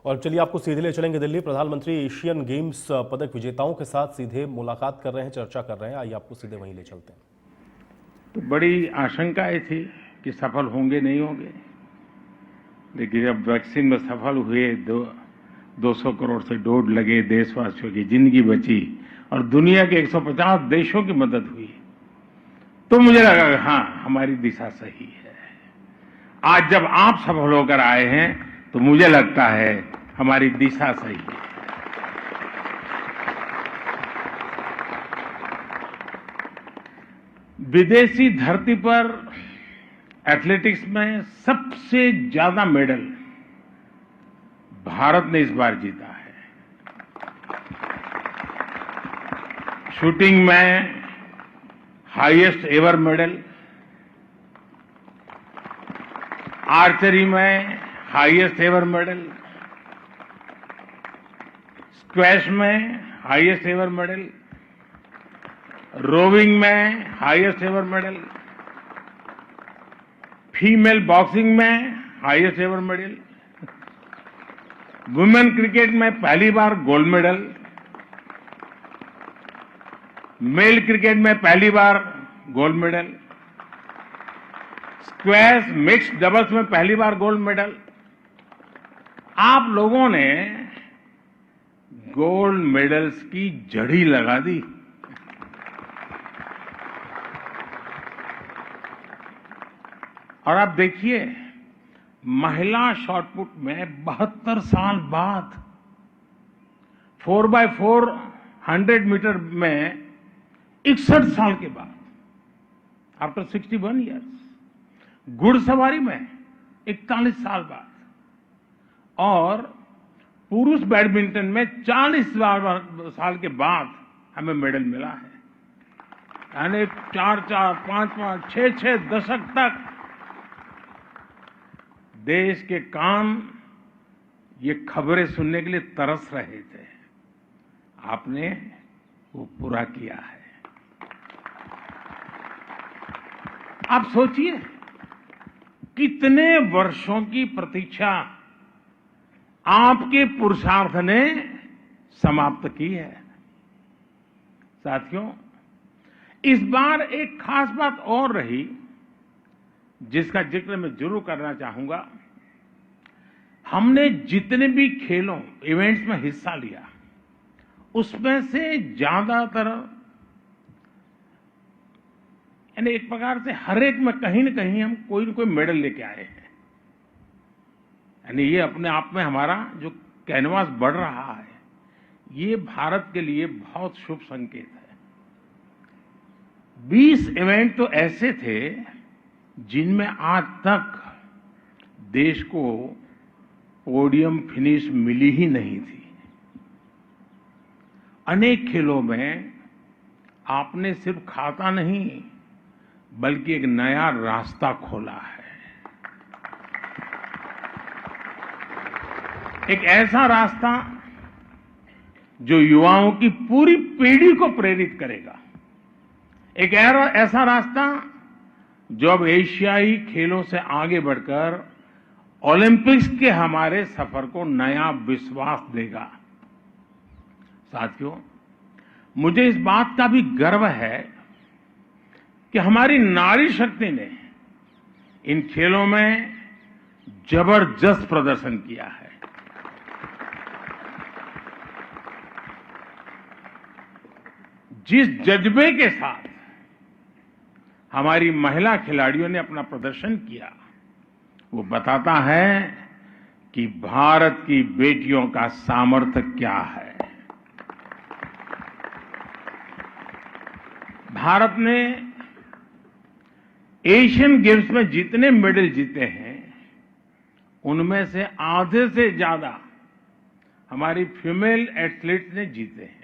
और चलिए आपको सीधे ले चलेंगे दिल्ली। प्रधानमंत्री एशियन गेम्स पदक विजेताओं के साथ सीधे मुलाकात कर रहे हैं, चर्चा कर रहे हैं। आइए आपको सीधे वहीं ले चलते हैं। तो बड़ी आशंकाएं थी कि सफल होंगे नहीं होंगे, लेकिन जब वैक्सीन में सफल हुए, 200 करोड़ से डोज लगे, देशवासियों की जिंदगी बची और दुनिया के 150 देशों की मदद हुई, तो मुझे लगा कि हाँ, हमारी दिशा सही है। आज जब आप सफल होकर आए हैं तो मुझे लगता है हमारी दिशा सही है। विदेशी धरती पर एथलेटिक्स में सबसे ज्यादा मेडल भारत ने इस बार जीता है। शूटिंग में हाईएस्ट एवर मेडल, आर्चरी में हाईएस्ट एवर मेडल, स्क्वैश में हाईएस्ट एवर मेडल, रोविंग में highest ever medal, female boxing में highest ever medal, women cricket में पहली बार गोल्ड मेडल, मेल क्रिकेट में पहली बार gold medal, squash mixed doubles में पहली बार गोल्ड मेडल। आप लोगों ने गोल्ड मेडल्स की जड़ी लगा दी। और आप देखिए, महिला शॉटपुट में 72 साल बाद 4x4 100 मीटर में 61 साल के बाद, आफ्टर 61 ईयर्स, घुड़सवारी में 41 साल बाद, और पुरुष बैडमिंटन में 40 साल के बाद हमें मेडल मिला है। यानी 4-4, 5-5, 6-6 दशक तक देश के कान ये खबरें सुनने के लिए तरस रहे थे। आपने वो पूरा किया है। आप सोचिए, कितने वर्षों की प्रतीक्षा आपके पुरुषार्थ ने समाप्त की है। साथियों, इस बार एक खास बात और रही जिसका जिक्र मैं जरूर करना चाहूंगा। हमने जितने भी खेलों, इवेंट्स में हिस्सा लिया, उसमें से ज्यादातर, यानी एक प्रकार से हर एक में कहीं न कहीं हम कोई न कोई मेडल लेके आए हैं। यानी ये अपने आप में हमारा जो कैनवास बढ़ रहा है, ये भारत के लिए बहुत शुभ संकेत है। 20 इवेंट तो ऐसे थे जिनमें आज तक देश को पोडियम फिनिश मिली ही नहीं थी। अनेक खेलों में आपने सिर्फ खाता नहीं, बल्कि एक नया रास्ता खोला है। एक ऐसा रास्ता जो युवाओं की पूरी पीढ़ी को प्रेरित करेगा। एक ऐसा रास्ता जो अब एशियाई खेलों से आगे बढ़कर ओलंपिक्स के हमारे सफर को नया विश्वास देगा। साथियों, मुझे इस बात का भी गर्व है कि हमारी नारी शक्ति ने इन खेलों में जबरदस्त प्रदर्शन किया है। जिस जज्बे के साथ हमारी महिला खिलाड़ियों ने अपना प्रदर्शन किया, वो बताता है कि भारत की बेटियों का सामर्थ्य क्या है। भारत ने एशियन गेम्स में जितने मेडल जीते हैं, उनमें से आधे से ज्यादा हमारी फीमेल एथलीट्स ने जीते हैं।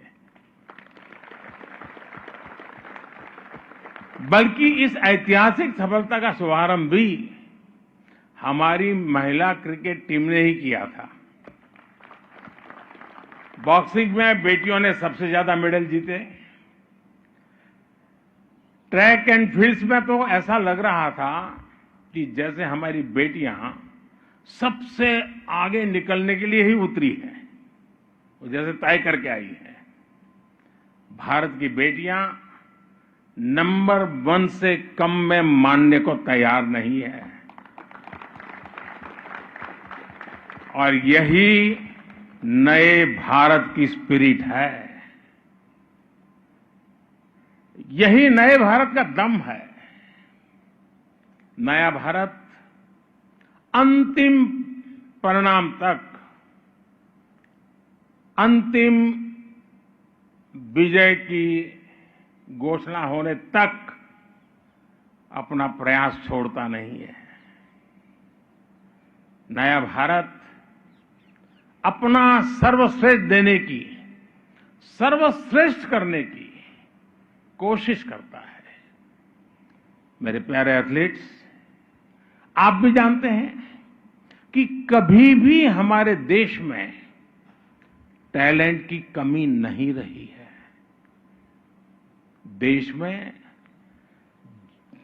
बल्कि इस ऐतिहासिक सफलता का शुभारंभ भी हमारी महिला क्रिकेट टीम ने ही किया था। बॉक्सिंग में बेटियों ने सबसे ज्यादा मेडल जीते। ट्रैक एंड फील्ड्स में तो ऐसा लग रहा था कि जैसे हमारी बेटियां सबसे आगे निकलने के लिए ही उतरी है, वो जैसे तय करके आई है। भारत की बेटियां नंबर 1 से कम में मानने को तैयार नहीं है, और यही नए भारत की स्पिरिट है, यही नए भारत का दम है। नया भारत अंतिम परिणाम तक, अंतिम विजय की घोषणा होने तक अपना प्रयास छोड़ता नहीं है। नया भारत अपना सर्वश्रेष्ठ देने की, सर्वश्रेष्ठ करने की कोशिश करता है। मेरे प्यारे एथलीट्स, आप भी जानते हैं कि कभी भी हमारे देश में टैलेंट की कमी नहीं रही है। देश में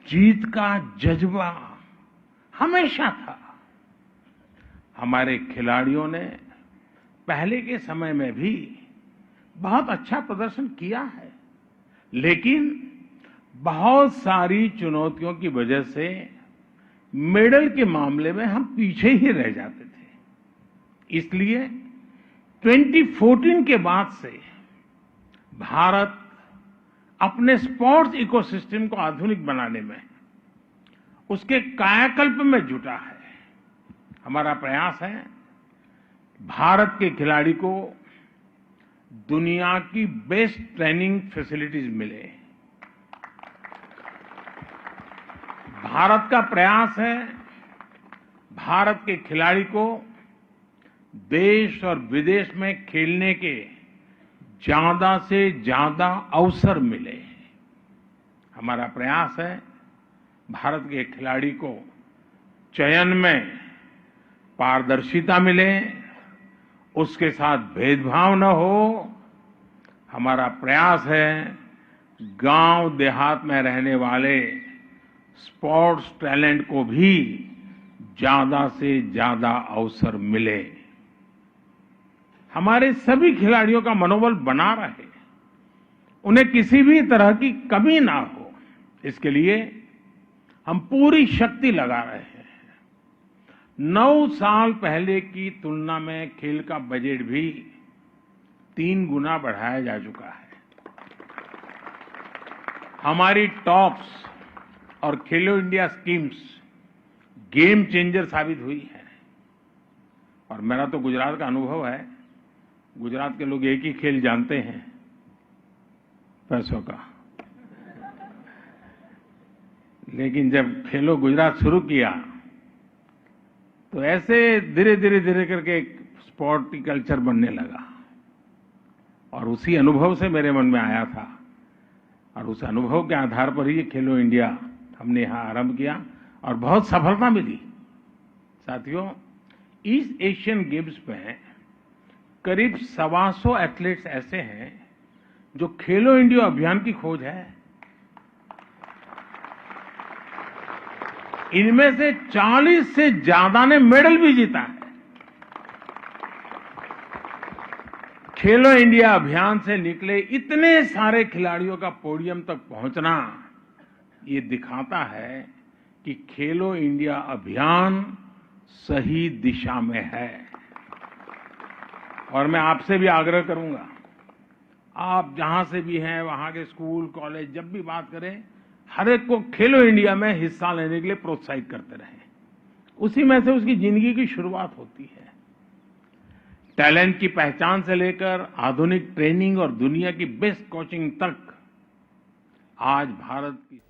जीत का जज्बा हमेशा था। हमारे खिलाड़ियों ने पहले के समय में भी बहुत अच्छा प्रदर्शन किया है, लेकिन बहुत सारी चुनौतियों की वजह से मेडल के मामले में हम पीछे ही रह जाते थे। इसलिए 2014 के बाद से भारत अपने स्पोर्ट्स इकोसिस्टम को आधुनिक बनाने में, उसके कायाकल्प में जुटा है। हमारा प्रयास है भारत के खिलाड़ी को दुनिया की बेस्ट ट्रेनिंग फैसिलिटीज मिले। भारत का प्रयास है भारत के खिलाड़ी को देश और विदेश में खेलने के ज्यादा से ज्यादा अवसर मिले। हमारा प्रयास है भारत के खिलाड़ी को चयन में पारदर्शिता मिले, उसके साथ भेदभाव न हो। हमारा प्रयास है गांव देहात में रहने वाले स्पोर्ट्स टैलेंट को भी ज्यादा से ज्यादा अवसर मिले। हमारे सभी खिलाड़ियों का मनोबल बना रहे, उन्हें किसी भी तरह की कमी ना हो, इसके लिए हम पूरी शक्ति लगा रहे हैं। 9 साल पहले की तुलना में खेल का बजट भी 3 गुना बढ़ाया जा चुका है। हमारी टॉप्स और खेलो इंडिया स्कीम्स गेम चेंजर साबित हुई है। और मेरा तो गुजरात का अनुभव है, गुजरात के लोग एक ही खेल जानते हैं, पैसों का। लेकिन जब खेलो गुजरात शुरू किया तो ऐसे धीरे धीरे करके एक स्पोर्ट कल्चर बनने लगा, और उसी अनुभव से मेरे मन में आया था, और उस अनुभव के आधार पर ही खेलो इंडिया हमने यहां आरंभ किया और बहुत सफलता मिली। साथियों, ईस्ट एशियन गेम्स में करीब 125 एथलीट्स ऐसे हैं जो खेलो इंडिया अभियान की खोज है। इनमें से 40 से ज्यादा ने मेडल भी जीता है। खेलो इंडिया अभियान से निकले इतने सारे खिलाड़ियों का पोडियम तक पहुंचना, ये दिखाता है कि खेलो इंडिया अभियान सही दिशा में है। और मैं आपसे भी आग्रह करूंगा, आप जहां से भी हैं, वहां के स्कूल कॉलेज जब भी बात करें, हर एक को खेलो इंडिया में हिस्सा लेने के लिए प्रोत्साहित करते रहें। उसी में से उसकी जिंदगी की शुरुआत होती है। टैलेंट की पहचान से लेकर आधुनिक ट्रेनिंग और दुनिया की बेस्ट कोचिंग तक आज भारत की